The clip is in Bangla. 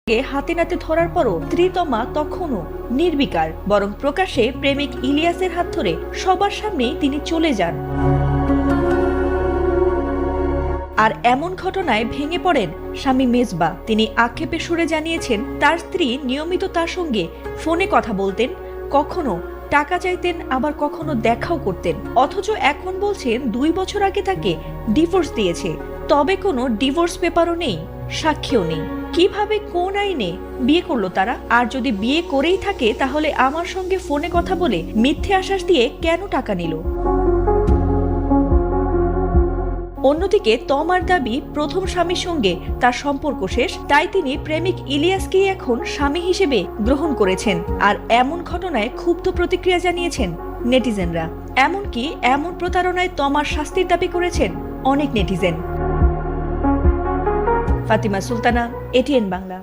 হাতে নাতে ধরার পরও স্ত্রী তমা তখনও নির্বিকার, বরং প্রকাশ্যে প্রেমিক ইলিয়াসের হাত ধরে সবার সামনেই তিনি চলে যান। আর এমন ঘটনায় ভেঙে পড়েন স্বামী মেজবা। তিনি আক্ষেপে সুরে জানিয়েছেন, তার স্ত্রী নিয়মিত তার সঙ্গে ফোনে কথা বলতেন, কখনো টাকা চাইতেন, আবার কখনো দেখাও করতেন। অথচ এখন বলছেন 2 বছর আগে তাকে ডিভোর্স দিয়েছে। তবে কোনো ডিভোর্স পেপারও নেই, সাক্ষীও নেই। কিভাবে, কোন আইনে বিয়ে করলো তারা? আর যদি বিয়ে করেই থাকে তাহলে আমার সঙ্গে ফোনে কথা বলে মিথ্যে আশ্বাস দিয়ে কেন টাকা নিল? অন্যদিকে তমার দাবি, প্রথম স্বামীর সঙ্গে তার সম্পর্ক শেষ, তাই তিনি প্রেমিক ইলিয়াসকেই এখন স্বামী হিসেবে গ্রহণ করেছেন। আর এমন ঘটনায় ক্ষুব্ধ প্রতিক্রিয়া জানিয়েছেন নেটিজেনরা। এমনকি এমন প্রতারণায় তমার শাস্তির দাবি করেছেন অনেক নেটিজেন। ফাতিমা সুলতানা, এটিএন বাংলা।